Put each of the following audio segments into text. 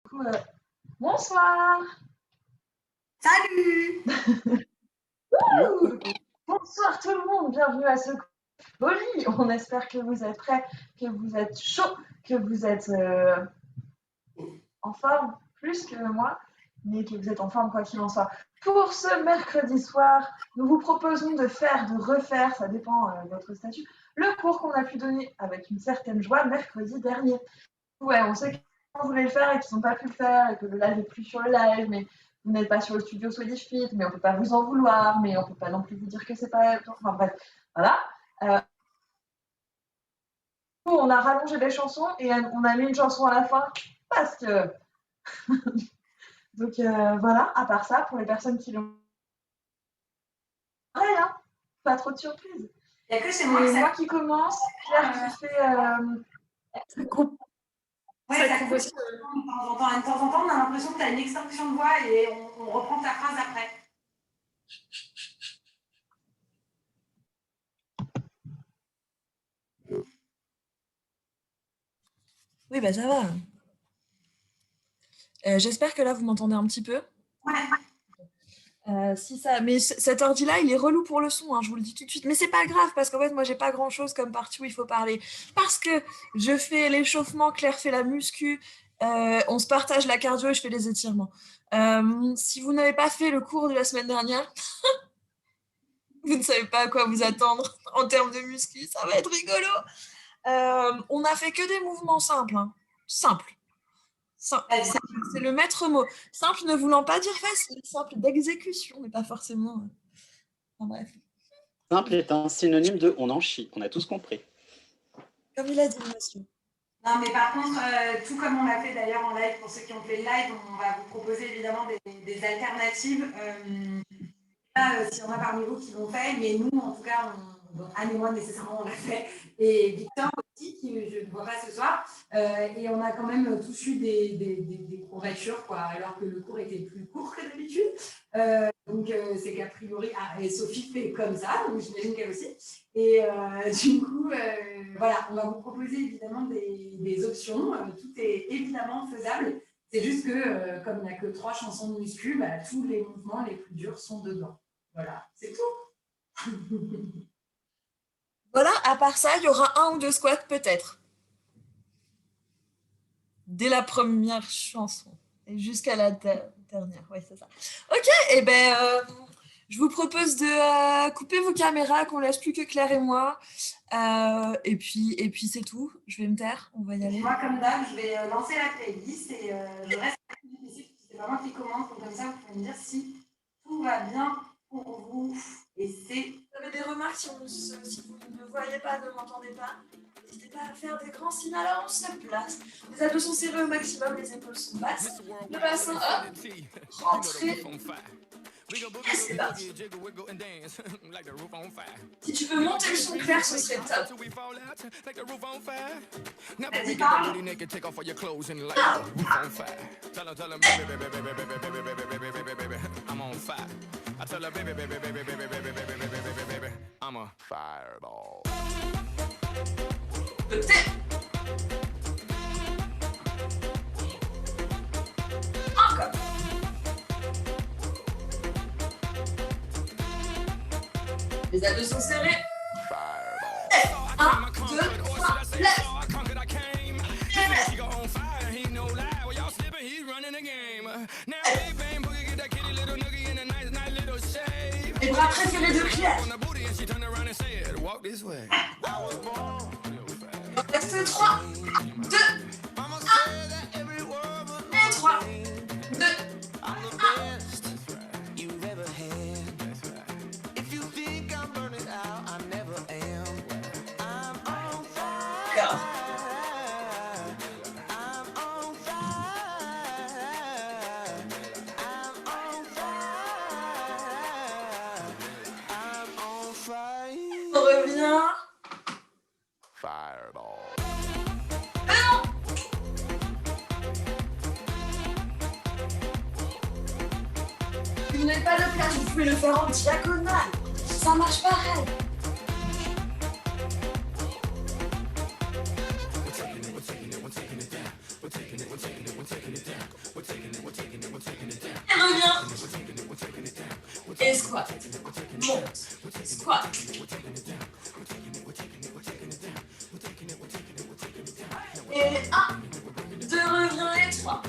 coup, bonsoir. Salut. Bonsoir tout le monde, bienvenue à ce Poli. On espère que vous êtes prêts, que vous êtes chauds, que vous êtes en forme, plus que moi, mais que vous êtes en forme quoi qu'il en soit. Pour ce mercredi soir, nous vous proposons de refaire, ça dépend de votre statut, le cours qu'on a pu donner avec une certaine joie mercredi dernier. Ouais, on sait qu'on voulait le faire et qu'ils n'ont pas pu le faire et que le live n'est plus sur le live, mais vous n'êtes pas sur le studio Swedish Fit, mais on ne peut pas vous en vouloir, mais on ne peut pas non plus vous dire que c'est pas... Enfin bref, voilà. On a rallongé les chansons et on a mis une chanson à la fin parce que... Donc voilà, à part ça, pour les personnes qui l'ont... Rien, pas trop de surprises. Il n'y a que chez moi qui commence, Claire qui fait... Ça coupe. Ouais, ça coupe aussi. De temps en temps, on a l'impression que tu as une extinction de voix et on reprend ta phrase après. Oui, bah ça va. J'espère que là, vous m'entendez un petit peu. Ouais. Si ça... Mais cet ordi-là, il est relou pour le son, hein, je vous le dis tout de suite. Mais c'est pas grave, parce qu'en fait, moi, j'ai pas grand-chose comme partie où il faut parler. Parce que je fais l'échauffement, Claire fait la muscu, on se partage la cardio et je fais les étirements. Si vous n'avez pas fait le cours de la semaine dernière, vous ne savez pas à quoi vous attendre en termes de muscu, ça va être rigolo. On n'a fait que des mouvements simples. Hein. Simples. C'est le maître mot. Simple ne voulant pas dire facile, simple d'exécution, mais pas forcément. Enfin, bref. Simple est un synonyme de on en chie, on a tous compris. Comme il a dit, monsieur. Non, mais par contre, tout comme on l'a fait d'ailleurs en live, pour ceux qui ont fait le live, on va vous proposer évidemment des alternatives. S'il y en a parmi vous qui l'ont fait, mais nous, en tout cas, Anne et moi, nécessairement, on l'a fait. Et Victor aussi, qui je ne vois pas ce soir. Et on a quand même tous eu des courbatures, quoi, alors que le cours était plus court que d'habitude. Donc, c'est qu'a priori... Ah, et Sophie fait comme ça, donc j'imagine qu'elle aussi. Et du coup, voilà, on va vous proposer évidemment des options. Tout est évidemment faisable. C'est juste que, comme il n'y a que 3 chansons de muscu, bah, tous les mouvements les plus durs sont dedans. Voilà, c'est tout. Voilà, à part ça, il y aura 1 ou 2 squats peut-être. Dès la première chanson. Et jusqu'à la dernière, oui, c'est ça. Ok, et ben, je vous propose de couper vos caméras, qu'on laisse plus que Claire et moi. Et puis c'est tout. Je vais me taire, on va y aller. Moi, comme d'hab, je vais lancer la playlist et je reste ici. C'est pas moi qui commence, donc comme ça, vous pouvez me dire si tout va bien pour vous. Et c'est... Vous avez des remarques si vous ne me voyez pas, ne m'entendez pas? N'hésitez pas à faire des grands silences de place. Les abdos sont serrés au maximum, les épaules sont basses. Le bassin, hop, rentrez. Et c'est parti. Si tu peux monter le son clair, ce serait top. Vas-y, parle. I'm on fire. I tell her, baby, I'm a fireball. Encore. Les abdos sont serrés. 1, 2, 3, lève. Les bras près sur les 2 cuillères. Reste 3, 2, 1. Et 3, 2, 1. On revient. Fireball. Si vous n'avez pas de place, vous pouvez le faire en diagonale. Ça marche pareil. We're taking it down. squat. Monte. Squat. Et 1, 2, reviens et 3,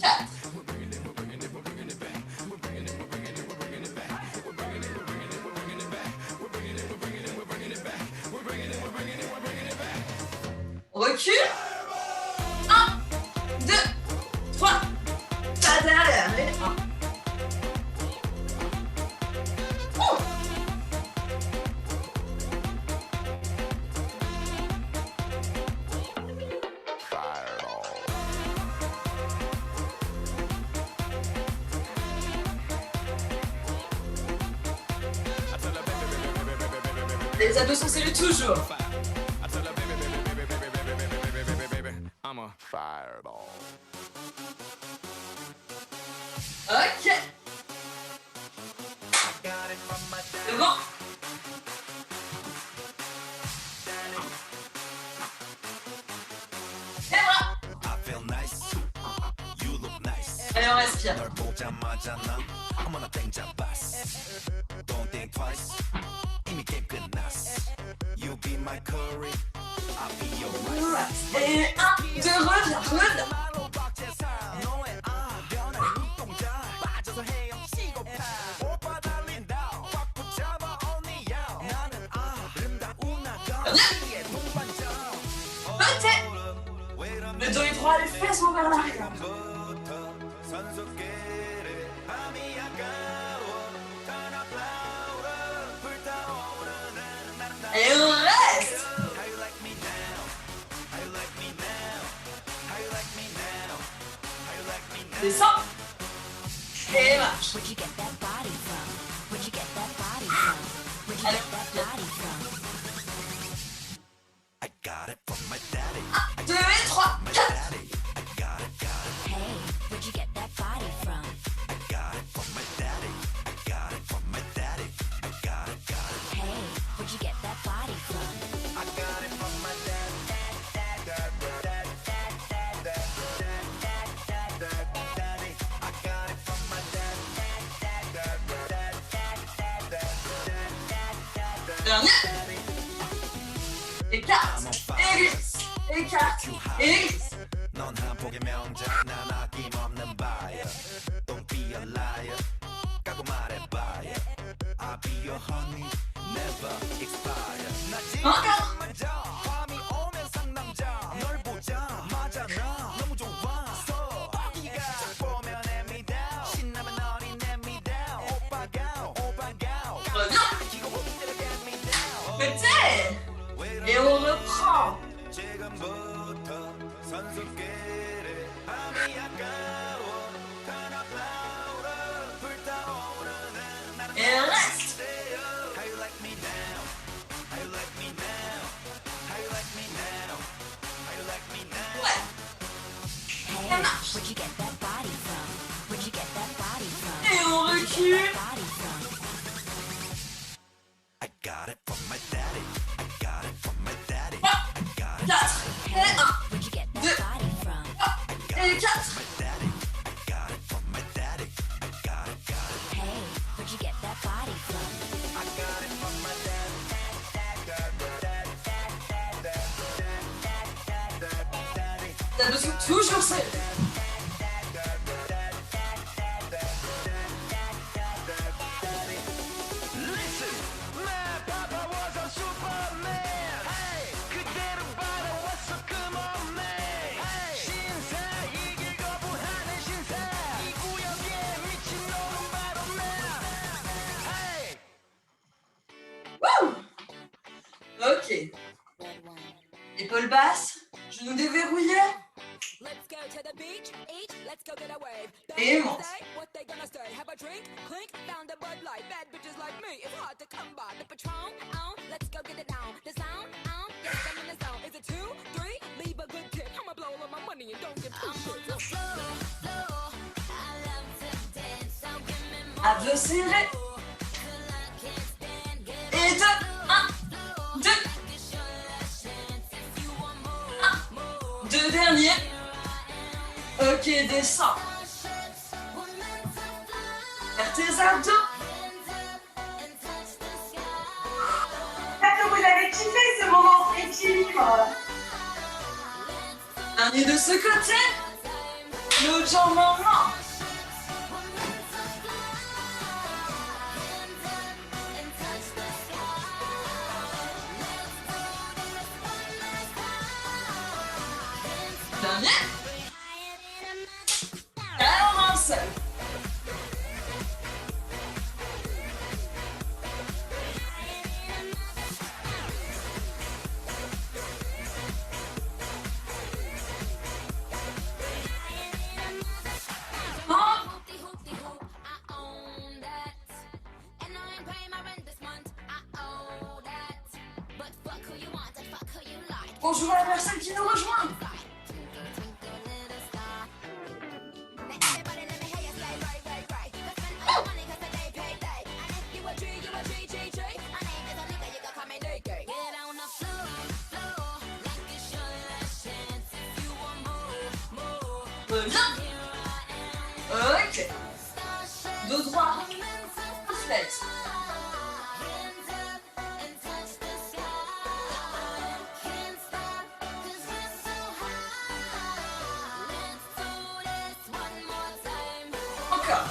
4. On recule. 1, 2, 3. Pas derrière. Et 1. Les abdos sont serrés toujours. I'm a fireball. Ok. Devant. Et voilà. Allez, on respire. Et 1, 2, reviens, reviens. Peut-être. Le dos est droit, les fesses vont vers l'arrière. Et on reste. Descends. Et marche. Allez, viens. 1, 2 et 3, 4. Dernier. Écarte. Et glisse. Écarte. Et glisse. Encore. Peut-être. Et on reprend. Et reste. Ouais. Et marche. Et on recule. 4 et 1, 2 et 4. T'as dessous toujours serré. Ok. Épaule basse, genoux déverrouillés. Et monte. Abdos serrés. Et 2, 1, 2. 1, 2 derniers. Ok, descends. Vers tes abdos. avez kiffé ce moment équilibre. Un est de ce côté, l'autre jambe en main. Dernier. Alors un seul. Bonjour à la personne qui nous rejoint. Bien. Ok. Dos droit. Flex. Encore.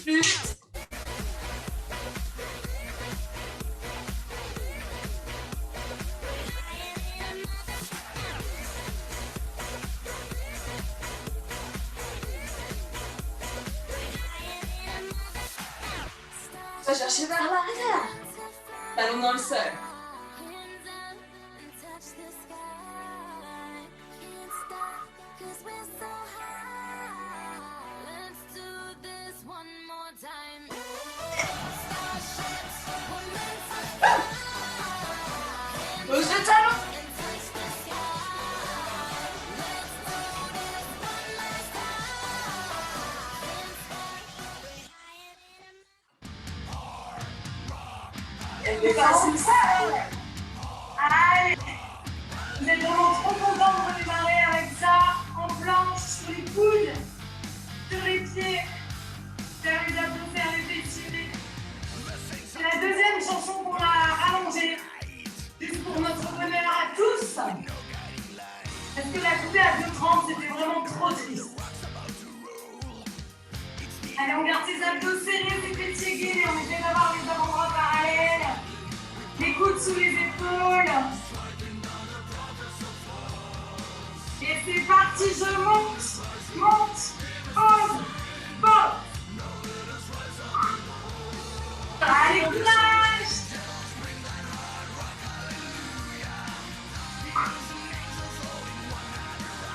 Plus vite. Va chercher vers l'arrière. Talon dans le sol. Pose le talon. Elle dépasse une salle. Allez. Vous êtes vraiment trop contents de redémarrer avec ça, en planche, sur les coudes, sur les pieds, faire les abdos, faire les fessiers. C'est la deuxième chanson qu'on a rallongée, juste pour notre bonheur à tous. Parce que la couper à 2h30, c'était vraiment trop triste. Allez, on garde ses abdos serrés, ses fessiers gainés, on essaie d'avoir les avant-bras parallèles, les coudes sous les épaules. Et c'est parti, je monte, pose, pose. Allez, courage.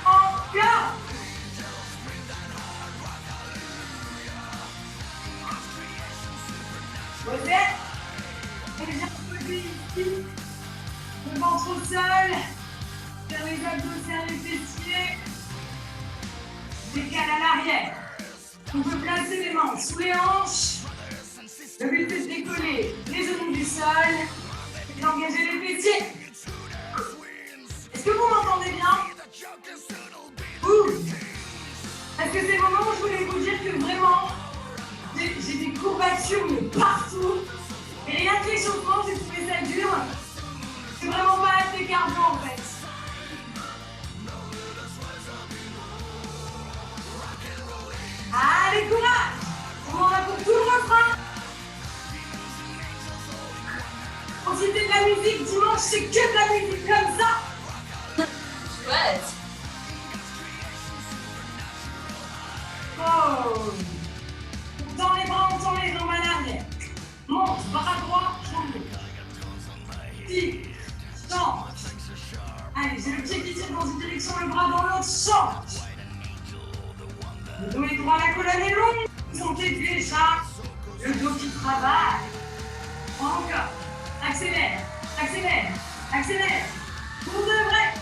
Encore. Vous êtes bien posé ici, le ventre au sol. Faire les abdos, serre les fessiers. Décale à l'arrière. On peut placer les mains sous les hanches. Le but c'est de décoller les genoux du sol et d'engager les fessiers. Est-ce que vous m'entendez bien? Ouh. Parce que c'est le moment où je voulais vous dire que vraiment, j'ai des courbatures mais partout. Et rien que l'échauffement, j'ai trouvé ça dur. C'est vraiment pas assez cardio en fait. Allez, courage! On en a pour tout le refrain! Profitez de la musique, dimanche, c'est que de la musique comme ça! Chouette. Oh! On tend les bras, on tend les jambes à l'arrière. Monte, bras droit, jambe gauche. Tire, change. Allez, j'ai le pied qui tire dans une direction, le bras dans l'autre, change. Le dos est droit, la colonne est longue. Vous sentez déjà le dos qui travaille. Encore. Accélère, accélère, accélère. Pour de vrai.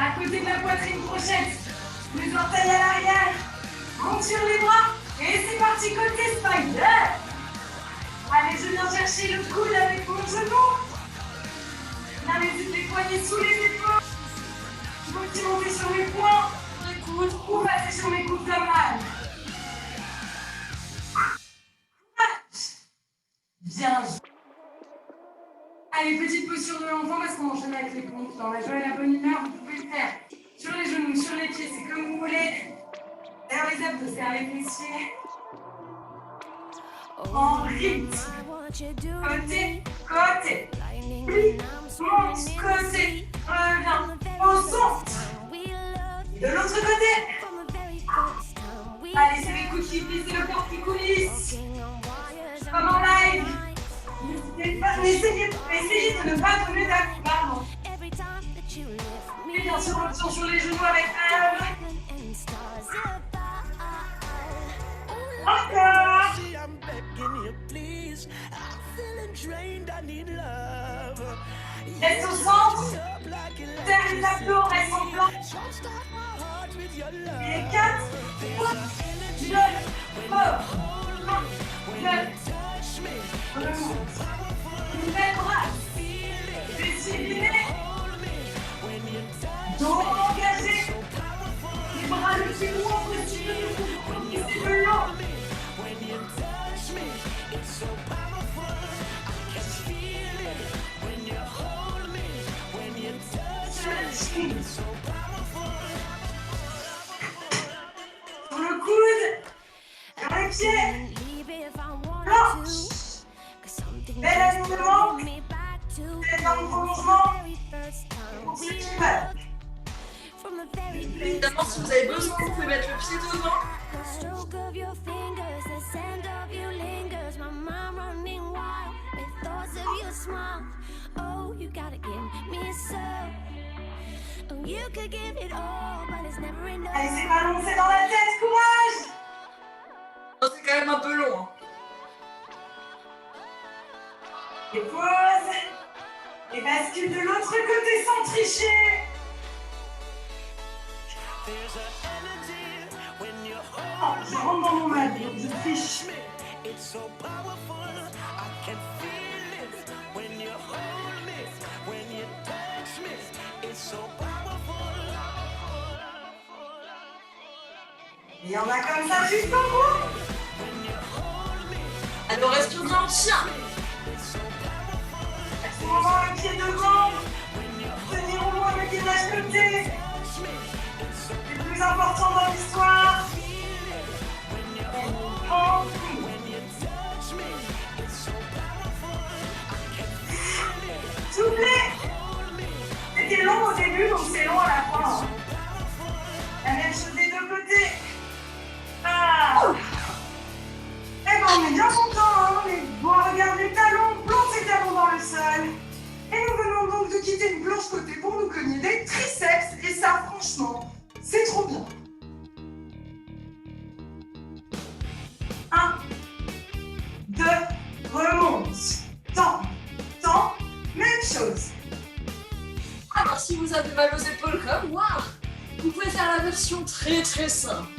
À côté de la poitrine crochette. Les orteils à l'arrière. Monte sur les bras. Et c'est parti côté spider. Allez, je viens chercher le coude avec mon genou. Viens les poignets sous les épaules. Je veux aussi monter sur mes poings. Les coudes ou passer sur mes coudes comme mal. Bien. Allez, petite posture de l'enfant parce qu'on enchaîne avec les pompes. Dans la joie et la bonne humeur, vous pouvez le faire sur les genoux, sur les pieds, c'est comme vous voulez. Serre les abdos, serre les fessiers. En rythme. Côté, côté. Plie, monte, côté. Reviens au centre. De l'autre côté. Allez, c'est les coudes qui glissent, c'est le corps qui coulisse. Comme en live. Essayez de ne pas donner d'acte, pardon. Et bien sûr, option sur les genoux avec œuvre. Encore. Reste au centre. Serre les abdos, reste en blanc. Et 4, 3, 2, fort. 1, 2, remonte. Nouvelle brasse. Fessiers dos engagé. Les bras le plus loin possible. C'est de l'eau. Sur le coude. Sur les pieds. Planche. Bel alignement. C'est dans le prolongement. Pour ceux qui veulent. Évidemment, si vous avez besoin, vous pouvez mettre le pied devant. Allez, c'est balancé dans la tête, courage! Oh, c'est quand même un peu long. Hein. Et pause. Et bascule de l'autre côté sans tricher. Oh, je rentre dans mon mode, donc je triche. Il y en a comme ça jusqu'au bout. Alors respire bien le chien. À ce moment, le pied devant. Tenir au moins le pied de l'autre côté. C'est le plus important dans l'histoire. Soufflez. C'était long au début, donc c'est long à la fin. La même chose des deux côtés. Ah. Eh ben on est bien content, hein. Bon, regarde les talons, plante ses talons dans le sol. Et nous venons donc de quitter une planche côté pour nous cogner des triceps. Et ça, franchement, c'est trop bien. 1, 2, remonte. Temps, même chose. Alors si vous avez mal aux épaules comme moi, vous pouvez faire la version très très simple.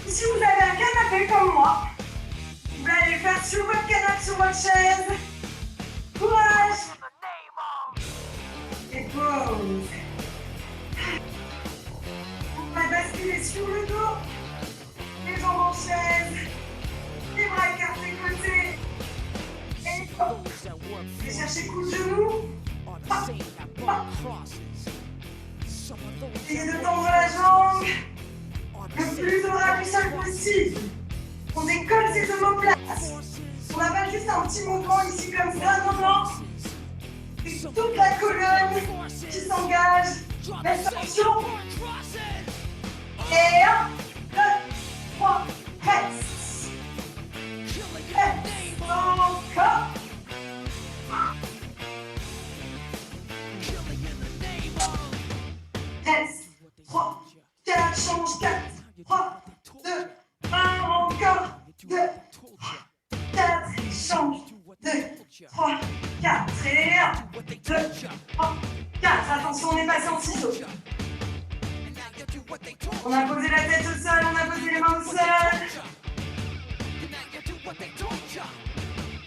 Si vous avez un canapé comme moi, vous allez le faire sur votre canapé, sur votre chaise. Courage. Et pause. On va basculer sur le dos, les jambes en chaise, les bras écartés côté. Et pause. Et cherchez coup de genou. Essayez de tendre la jambe. Le plus droit du sol possible. On décolle ses omoplates. On n'a pas juste un petit mouvement ici comme ça, non. C'est toute la colonne qui s'engage. Attention. Et 1, 2, 3, reste. Reste. Encore. Reste. 3, 4, change 4. 3, 2, 1, encore. 2, 4, change. 2, 3, 4, et 1, 2, 3, a posé la tête au sol, on a posé les mains au sol.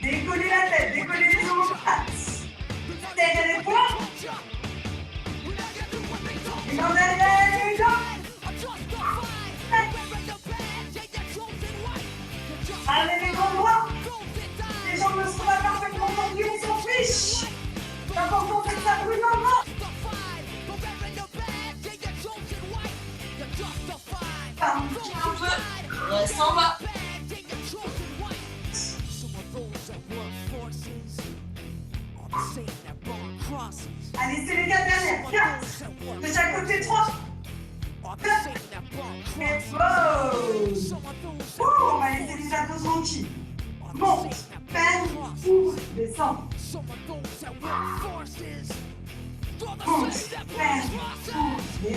Décollez la tête, décollez les omoplates. Tête à l'épaule. Les mains derrière les jambes. Allez les bras droits. Les jambes ne sont pas parfaitement tendues, on s'en fiche. L'important c'est que ça brûle en bas. Un peu. Reste en bas. Allez, c'est les 4 dernières. 4. De chaque côté, 3. 4. Et pause. On va laisser les abdos tranquilles. Monte, peine, ouvre, descend. Monte, peine, ouvre, descend.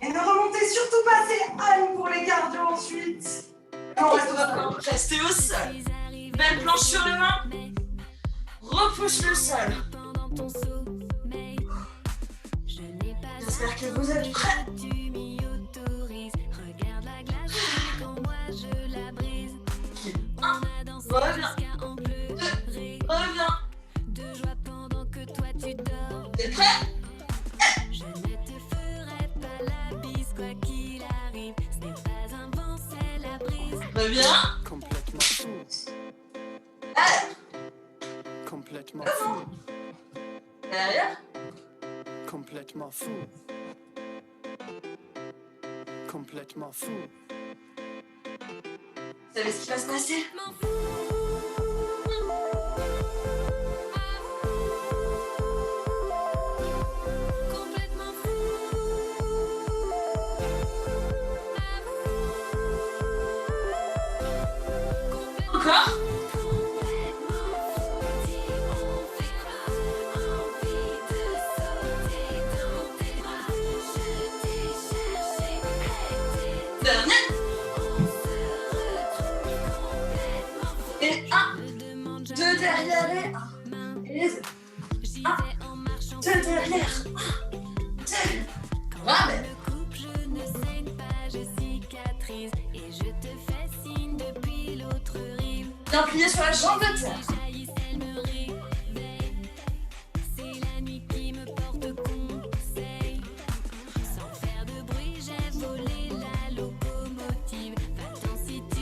Et ne remontez surtout pas, c'est Anne pour les cardio ensuite. On reste au sol. Restez au sol. Belle planche sur les mains. Repousse le sol. J'espère que vous êtes prêts. Un, reviens. Deux, reviens. T'es prêt? Reviens. Complètement fou. Allez. Complètement fou. Derrière. Complètement fou. Complètement fou. Vous savez ce qui va se passer? Encore. Dernier. Et un. Deux derrière et un. Et les deux. Un. Deux derrière. Un. Deux. Ramène. Bien plié sur la jambe de terre.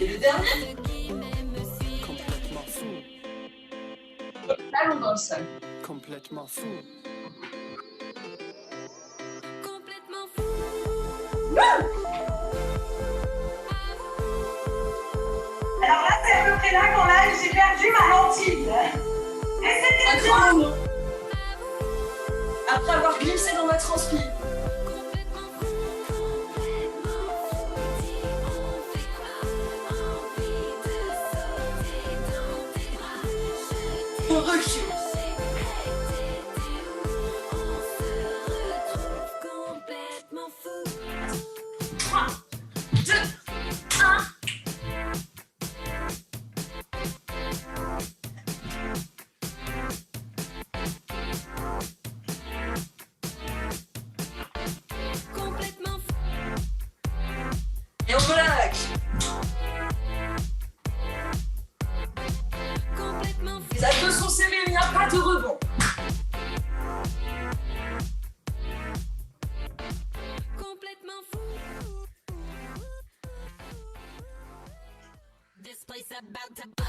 Et le dernier. Complètement fou. Allons dans le sol. Complètement fou. Alors là, c'est à peu près là qu'en live, j'ai perdu ma lentille. Et c'était Un grand moment. Après avoir glissé dans ma transpi. On recule. 3, 2, 1. Et on relâche. Les abdos sont serrés, il n'y a pas de rebond.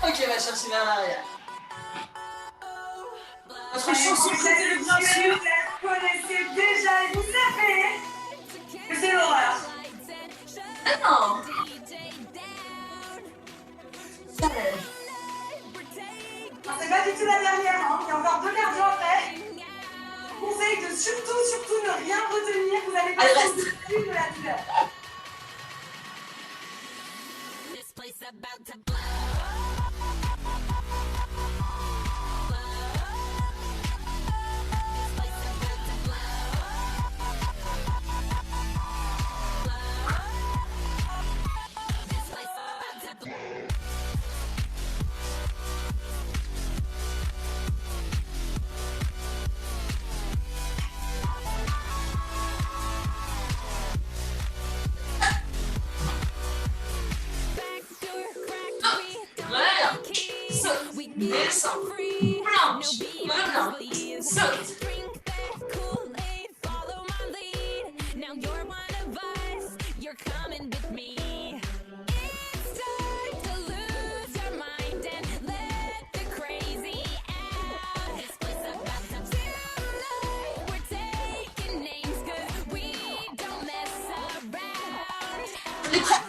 Ok, on va chercher vers l'arrière. Notre chanson préférée, bien sûr. Vous la connaissez déjà et vous savez que c'est l'horreur. Ah non. Ça lève. Non, c'est pas du tout la dernière, hein. Il y a encore 2 cardio après. Je vous conseille de surtout ne rien retenir. Vous n'allez pas Allez, être reste. au de la douleur. saute, descend, planche, relance, saute. Les prêts.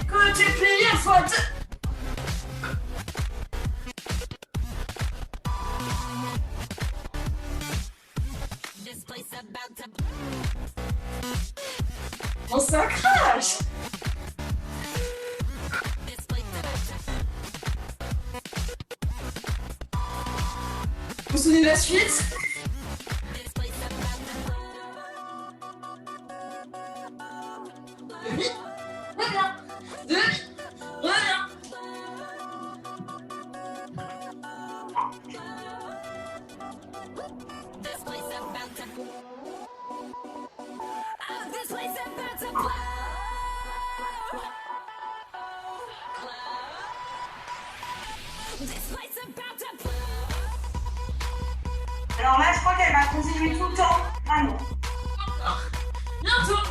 Côté plié fois 2. Oh, ça crache. Vous vous souvenez de la suite? Demi, reviens. Demi, reviens. Alors là, je crois qu'elle va continuer tout le temps. Ah non. Bientôt.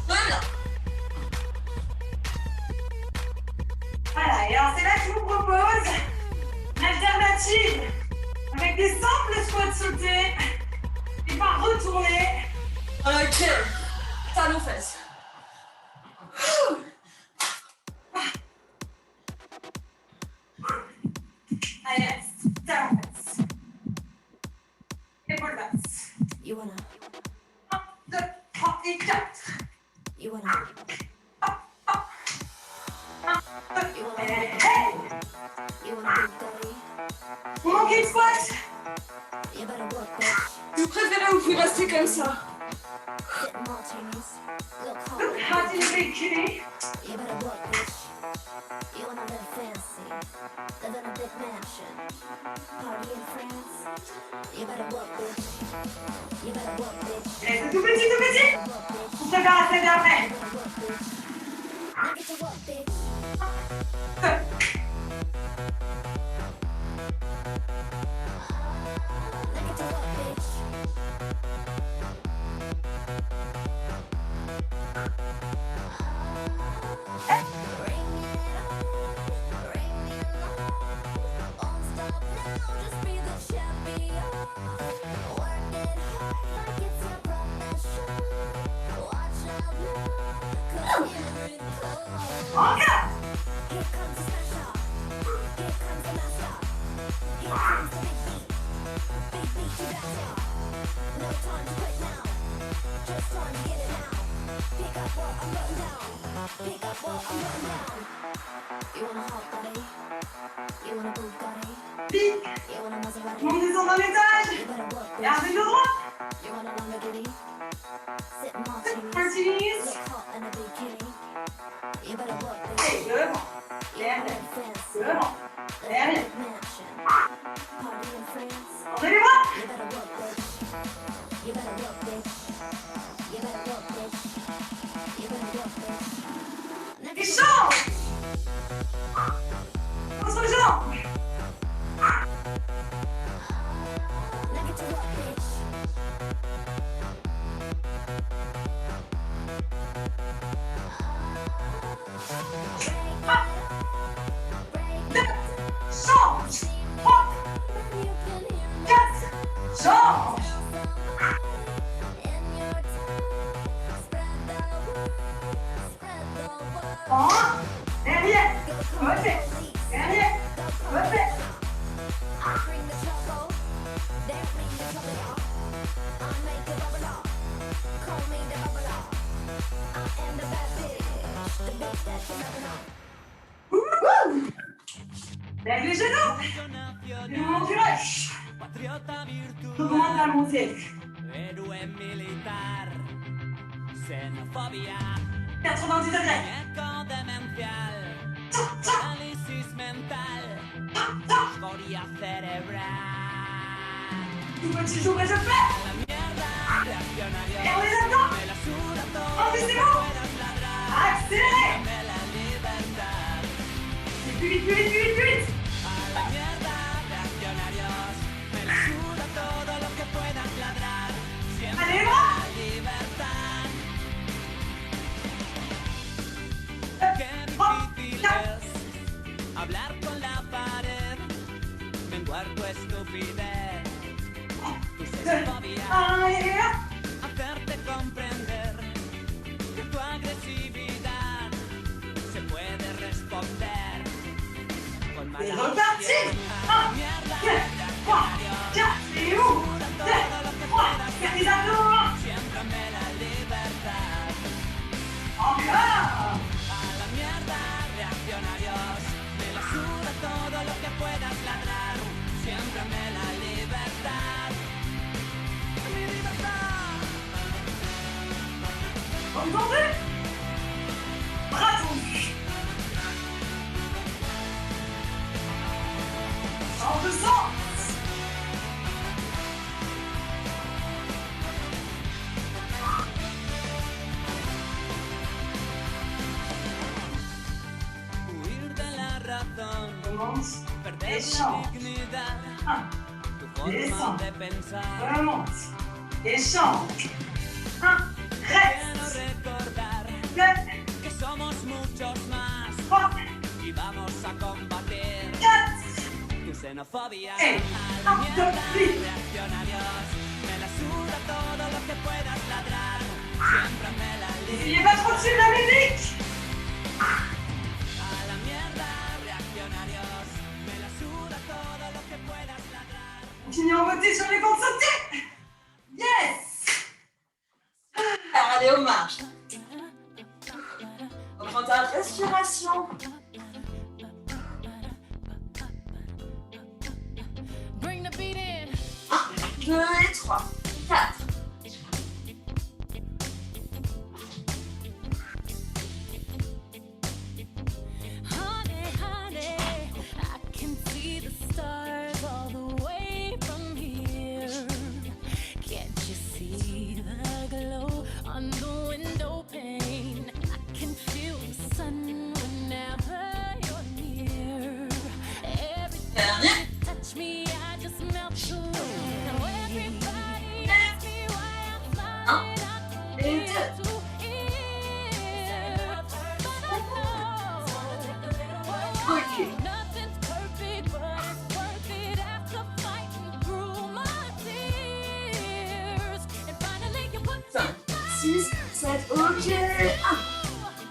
Reviens. Voilà, et alors c'est là que je vous propose une alternative avec des simples squats sautés et pas retourner. Ok. Talons fesses. Allez, reste. Talons fesses. Épaules basses. You wanna, 1, 2, 3 et 4. you wanna, you wanna, Allez, hey, you wanna big daddy? vous manquez de squat. You better work, bitch. Si vous préférez, vous pouvez rester comme ça. Sip martinis, look Look hard. hot in the bikini. You better work, bitch. You wanna live fancy, live in a big mansion, party in France. You better work, bitch. You better work, bitch. Et c'est tout petit, tout petit. Work, bitch. On prépare la scène d'après. You better work, bitch. Look at your work, bitch. Look at your work, bitch. Encore. You want a hot body? You want a Bugatti? Vite. You want a Maserati? On descend d'un étage. You better work, bitch. Gardez le droit. You want a Lamborghini? Sip martinis. Martinis. Look hot in a bikini. You better work, bitch. Et devant. You wanna live fancy, Devant. live in a Derrière. big mansion, party in France. Tendez les bras. You better work, bitch. You better work, bitch. You better work, bitch. You better work, bitch. Look Et at your change. Autre jambe. look at your work, bitch. Change. 3, 4. Change. En. Derrière. Refait. Derrière. Refait. Lève les genoux. Le moment du rush. Augmente la montée. Héroe militar, xenofobia, 90 degrés. eco Tout petit jour et je fais. Et on les attend. Oh, mais c'est bon. Accélérez. Et plus vite, plus vite, plus vite, plus vite. Allez, les bras. Hablar con la pared, menguar tu estupidez, tu xenofobia, Allez, hop. hacerte comprender que tu agresividad se puede responder con Et mala reparti. 1, 2, 3, 4, et où 2, 3, faire des abdos. siempre me la libertad. Encore. A la mierda, reaccionarios, me la suda todo lo que puedas ladrar, siempre me la libertad. Mi libertad. Entendu? Bras tendus. Change de sens. Huir de la razón, Commence. perder Échange. la dignidad, 1, tu forma Descends. de pensar. remonte. Échange. 1, Quiero reste. recordar 2, que somos muchos más 3, y vamos a combatir 4. tu xenofobia. Et A la 1, 2, mierda, 8. reaccionarios, me la suda todo lo que puedas ladrar, siempre me la N'essayez pas trop de suivre la musique. A la mierda, reaccionarios, me la suda todo lo que puedas ladrar. Continuez à voter sur les comptes sautés. Yes. Allez, on marche. On prend ta respiration. Bring the beat in. 2 et 3, 4. Honey, honey, I can see the stars all the way from here. Can't you see the glow on the window pane? I can feel the sun whenever you're near. Every time Dernier. you touch me, I just melt away. Now everybody asks me why I'm smiling. I don't Et care 2. to hear. But I know Ok. nothing's perfect, but it's worth it after fighting through my tears. And finally you put 5, 6, 7, ok. 1,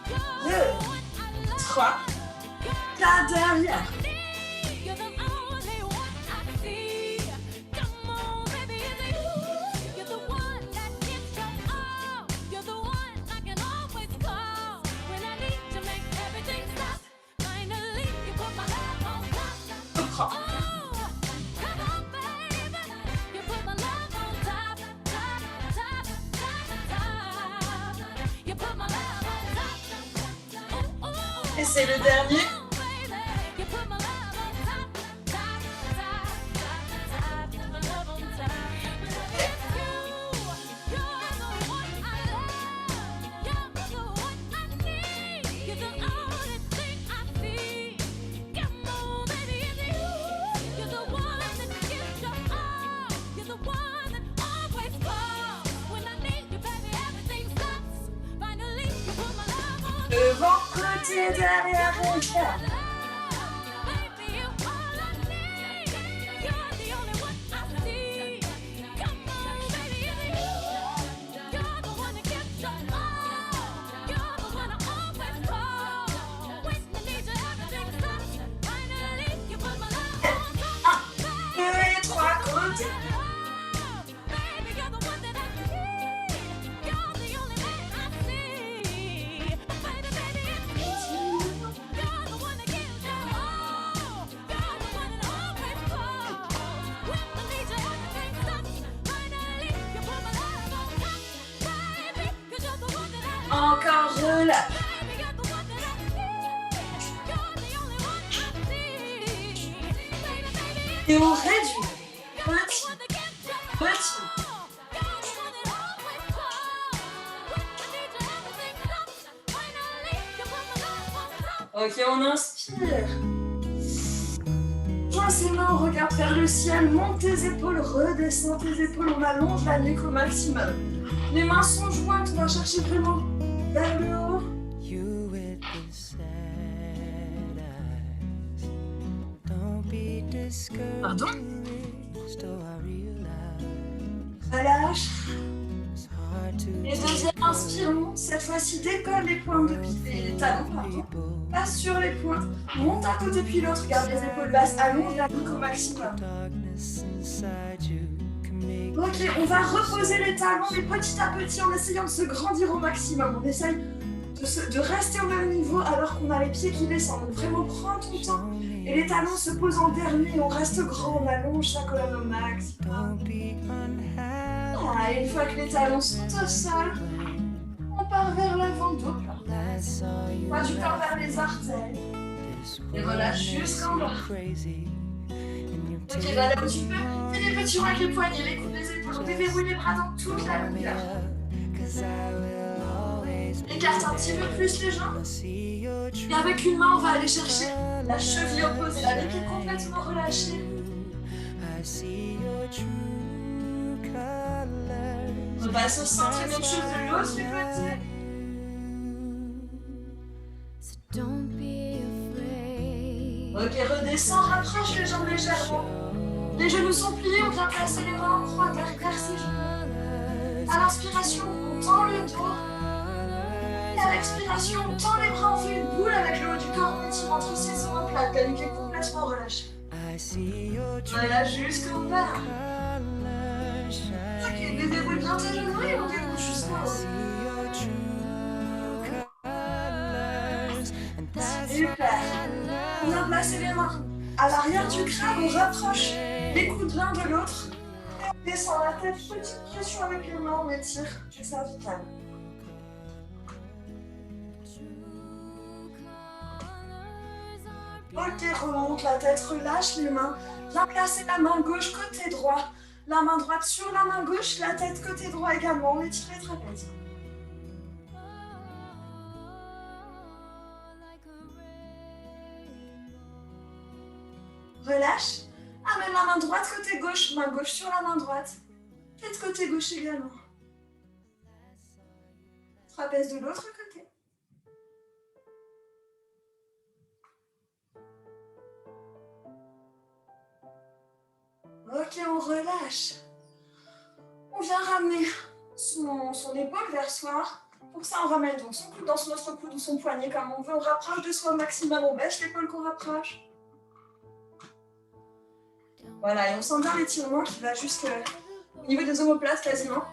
2, 3, 4 dernière. You're the only one I see. Come on, baby, it's you. You're the one that gives your all. You're the one I can always call when I need to make everything stop. Finally, you put my love on top. Oh, come on, baby. You put my love on top, top, top, top, top. You put my love on top. Ooh, ooh. Et c'est le dernier. Devant, côté, derrière et faire. Encore relâche. Et on réduit. Petit. Petit. Ok, on inspire. Joins ses mains, on regarde vers le ciel, monte tes épaules, redescends tes épaules, on allonge la nuque au maximum. Les mains sont jointes, on va chercher vraiment vers le haut. You with the sad eyes. Don't be discouraged. Pardon? Oh, I realize Relâche. it's hard to Et deuxième inspirons, cette fois-ci décolle les pointes de pied, les talons, pardon. Passe sur les pointes, monte un côté puis l'autre, garde les épaules basses, allonge la nuque au maximum. darkness inside you can make Ok, on va reposer les talons, mais petit à petit en essayant de se grandir au maximum. On essaye de rester au même niveau alors qu'on a les pieds qui descendent. Donc vraiment prends ton temps. Et les talons se posent en dernier, on reste grand, on allonge sa colonne au max. don't be unhappy. Ah, et une fois que les talons sont au sol, on part vers l'avant, dos plat. That's all you Poids du corps vers les orteils. This Et relâche world jusqu'en bas. crazy. And you Ok, take va là où tu peux. Fais des petits ronds avec les poignets, les coudes, les épaules. On déverrouille les bras dans toute la me longueur. up, 'cause I will always be Écarte un petit peu plus les jambes. I see your Et avec une main, on va aller chercher la cheville opposée, la nuque est complètement relâchée. I see your true colors. On va se centrer même chose de l'autre côté. So don't be afraid. Ok, redescends, rapproche les jambes légèrement. Les genoux sont pliés, on vient placer les mains en croix derrière ses genoux. À l'inspiration, on tend le dos. Et à l'expiration, on tend les bras, on fait une boule avec le haut du corps, on étire entre ses omoplates, la nuque est complètement relâchée. I see your true Voilà, jusqu'au bas. colors shine. Ok, déverrouille bien tes genoux et on déroule I jusqu'au haut. see your true colors. And that's Super. On vient placer les mains à l'arrière du crâne, on rapproche les coudes l'un de l'autre. On descend la tête, petite pression avec les mains, on étire le cervical. Ok, remonte la tête, relâche les mains. Viens placer la main gauche côté droit. La main droite sur la main gauche, la tête côté droit également. On étire les trapèzes. Relâche. Amène la main droite côté gauche, main gauche sur la main droite. Tête côté gauche également. Trapèze de l'autre côté. Ok, on relâche. On vient ramener son épaule vers soi. Pour ça, on ramène donc son coude dans notre coude ou son poignet comme on veut. On rapproche de soi au maximum. On baisse l'épaule qu'on rapproche. Voilà, et on sent bien l'étirement qui va jusqu'au niveau des omoplates quasiment.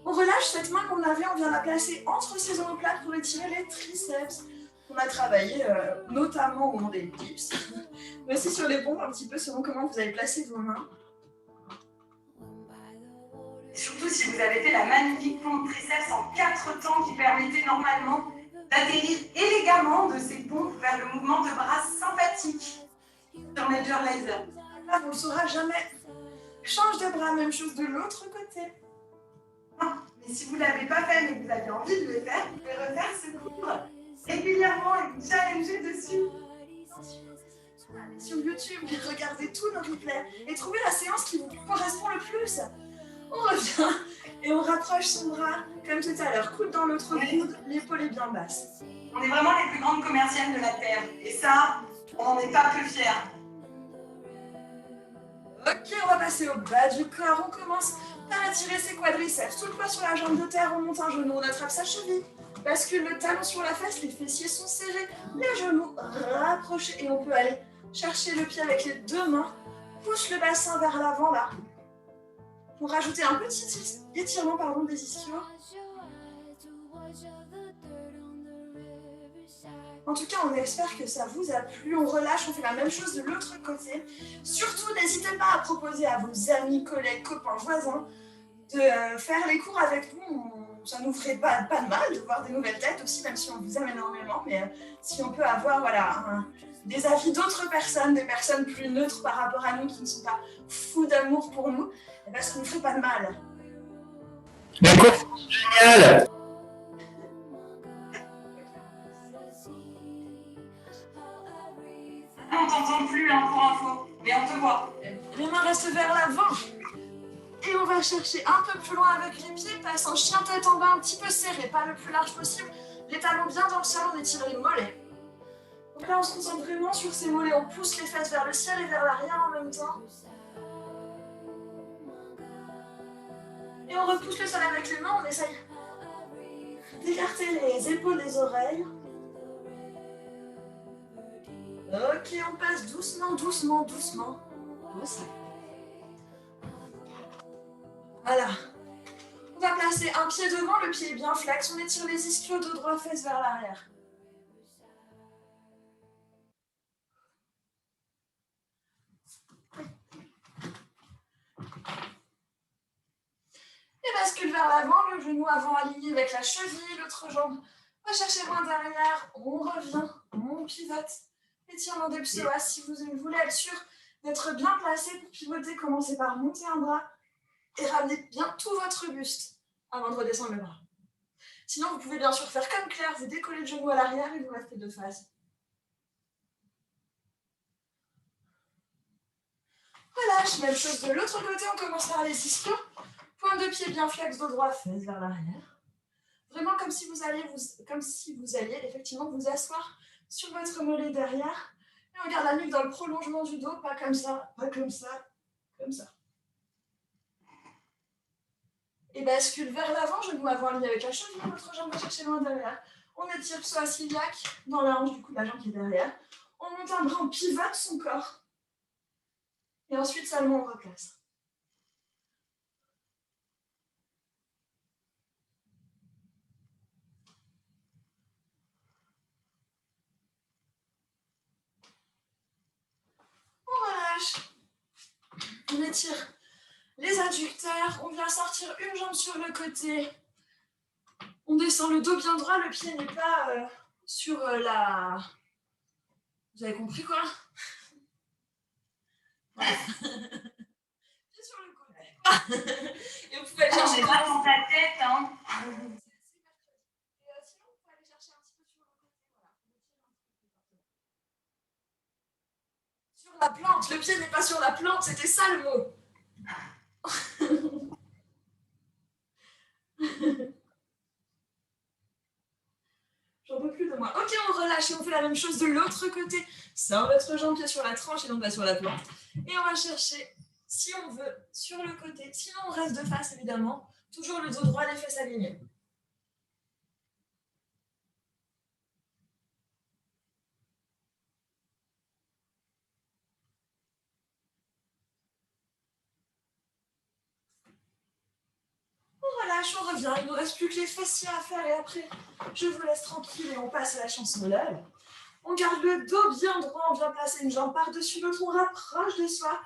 On relâche cette main qu'on avait, on vient la placer entre ses omoplates pour étirer les triceps. On a travaillé notamment au moment des dips, mais aussi sur les pompes un petit peu selon comment vous allez placer vos mains. Et surtout si vous avez fait la magnifique pompe triceps en 4 temps qui permettait normalement d'atterrir élégamment de ces pompes vers le mouvement de bras sympathique sur Major Laser. Là, vous ne le saurez jamais. Change de bras, même chose de l'autre côté. Mais si vous ne l'avez pas fait mais que vous avez envie de le faire, vous pouvez refaire ce cours régulièrement et vous challenger dessus. Allez sur YouTube, regardez tous nos replays et trouvez la séance qui vous correspond le plus. On revient et on rapproche son bras comme tout à l'heure. Coude dans l'autre coude, l'épaule est bien basse. On est vraiment les plus grandes commerciales de la Terre. Et ça, on n'en est pas peu fiers. Ok, on va passer au bas du corps. On commence par attirer ses quadriceps. Tout le poids sur la jambe de terre, on monte un genou, on attrape sa cheville. Bascule le talon sur la fesse, les fessiers sont serrés, les genoux rapprochés et on peut aller chercher le pied avec les deux mains. Pousse le bassin vers l'avant là. Pour rajouter un petit étirement des ischios. En tout cas, on espère que ça vous a plu. On relâche, on fait la même chose de l'autre côté. Surtout, n'hésitez pas à proposer à vos amis, collègues, copains, voisins de faire les cours avec nous. ça nous ferait pas de mal de voir des nouvelles têtes aussi, même si on vous aime énormément, mais si on peut avoir des avis d'autres personnes, des personnes plus neutres par rapport à nous, qui ne sont pas fous d'amour pour nous, eh ben, ça nous ferait pas de mal. Écoute, génial. On t'entend plus, hein, pour info, mais on te voit. Les mains restent vers l'avant. Et on va chercher un peu plus loin avec les pieds, passe en chien tête en bas, un petit peu serré, pas le plus large possible. Les talons bien dans le sol, on étire les mollets. Donc là, on se concentre vraiment sur ces mollets. On pousse les fesses vers le ciel et vers l'arrière en même temps. Et on repousse le sol avec les mains, on essaye d'écarter les épaules des oreilles. Ok, on passe doucement, doucement, doucement. Doucement. Voilà. On va placer un pied devant, le pied est bien flex. On étire les ischios, dos droit, fesses vers l'arrière. Et bascule vers l'avant, le genou avant aligné avec la cheville, l'autre jambe. On va chercher loin derrière, on revient, on pivote. Étirement des psoas, si vous voulez être sûr d'être bien placé pour pivoter, commencez par monter un bras et ramenez bien tout votre buste avant de redescendre le bras. Sinon, vous pouvez bien sûr faire comme Claire, vous décollez le genou à l'arrière et vous restez de face. Relâche, même chose de l'autre côté, on commence par les ischios. Point de pied bien flex, dos droit, fesses vers l'arrière. Vraiment comme si vous alliez effectivement vous asseoir sur votre mollet derrière. Et on garde la nuque dans le prolongement du dos, pas comme ça, pas comme ça, comme ça. Et bascule vers l'avant, genou avant aligné avec la cheville, votre jambe va chercher loin derrière. On étire psoas iliaque dans la hanche du coup de la jambe qui est derrière. On monte un bras, on pivote son corps. Et ensuite, seulement on replace. On relâche. On étire les adducteurs. On vient sortir une jambe sur le côté. On descend le dos bien droit. Le pied n'est pas sur la... Vous avez compris quoi? Voilà. Pied sur le côté. Et vous pouvez aller On chercher n'est pas dans ta tête, hein. Sinon, vous pouvez aller chercher un petit peu sur le côté. Voilà. Sur la plante. Le pied n'est pas sur la plante. C'était ça le mot. J'en peux plus de moi. Ok, on relâche et on fait la même chose de l'autre côté. Sort votre jambe qui est sur la tranche et non pas sur la plante. Et on va chercher, si on veut, sur le côté. Sinon, on reste de face, évidemment. Toujours le dos droit, les fesses alignées. On relâche, on revient. Il ne nous reste plus que les fessiers à faire et après, je vous laisse tranquille et on passe à la chanson love. On garde le dos bien droit, on vient placer une jambe par-dessus l'autre, on rapproche de soi.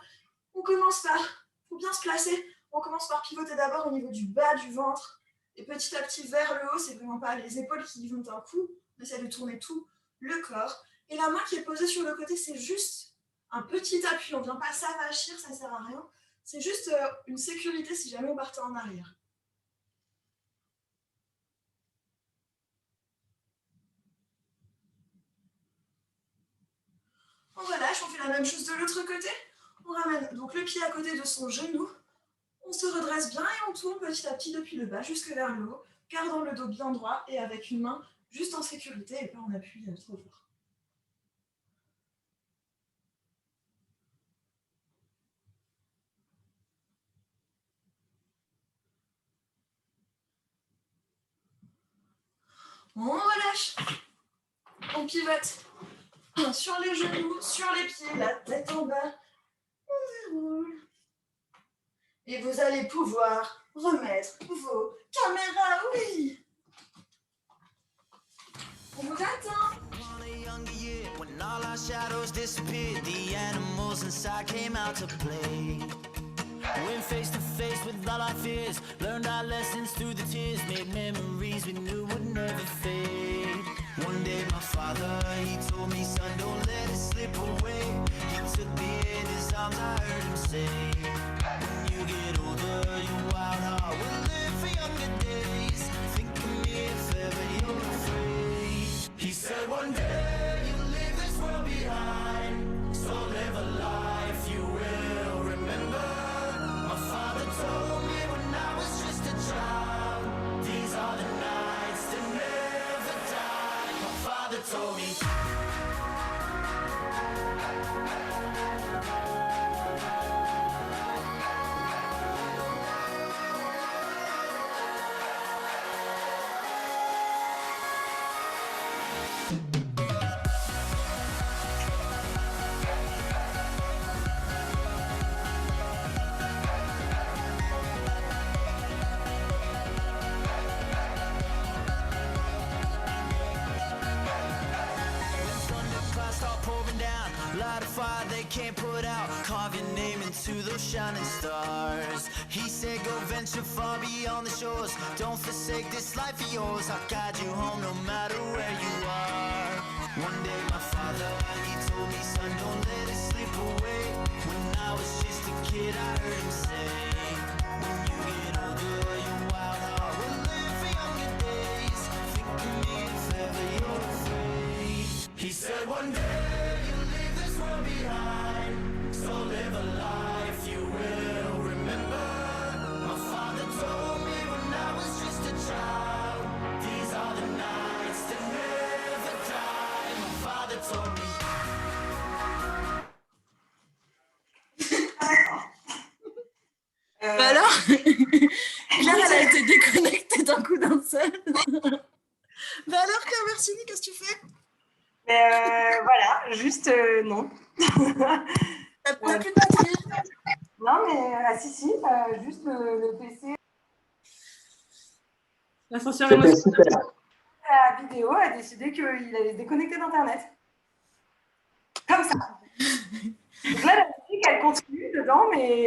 On commence par, il faut bien se placer, on commence par pivoter d'abord au niveau du bas du ventre et petit à petit vers le haut, c'est vraiment pas les épaules qui vont d'un coup, on essaie de tourner tout le corps. Et la main qui est posée sur le côté, c'est juste un petit appui, on ne vient pas s'avachir, ça ne sert à rien. C'est juste une sécurité si jamais on partait en arrière. On relâche, on fait la même chose de l'autre côté. On ramène donc le pied à côté de son genou. On se redresse bien et on tourne petit à petit depuis le bas jusque vers le haut, gardant le dos bien droit et avec une main juste en sécurité et pas en appui trop fort. On relâche. On pivote. Sur les genoux, sur les pieds, la tête en bas. On déroule. Et vous allez pouvoir remettre vos caméras, oui. On vous attend. On a younger year, when all our shadows disappeared, the animals inside came out to play. Went face to face with all our fears, learned our lessons through the tears, made memories we knew would never fade. One day my father, he told me, son, don't let it slip away. He took me in his arms, I heard him say, when you get older, your wild heart will live for younger days. Think of me if ever you're afraid. He said one day you'll leave this world behind, so live a life you will remember. My father told me when I was just a child, these are the nights that never die. My father told me. Light a fire they can't put out, carve your name into those shining stars. He said go venture far beyond the shores, don't forsake this life of yours. I'll guide you home no matter where you are. One day my father, he told me, son, don't let it slip away. When I was just a kid I heard him say, when you get older your wild heart will live for younger days. Think of me if ever you're afraid. He said one day behind, so live a life you will remember. My father told me when I was just a child, these are the nights that never die. My father told me. Alors, Claire, elle a été déconnectée d'un coup d'un seul. Bah alors, Claire Versini, qu'est-ce que tu fais? Voilà, juste non. T'as plus de batterie? Non, mais si, juste le PC. L'ascenseur C'était émotionnel. super. La vidéo a décidé qu'il allait se déconnecter d'Internet. Comme ça. Donc là, la musique, elle continue dedans, mais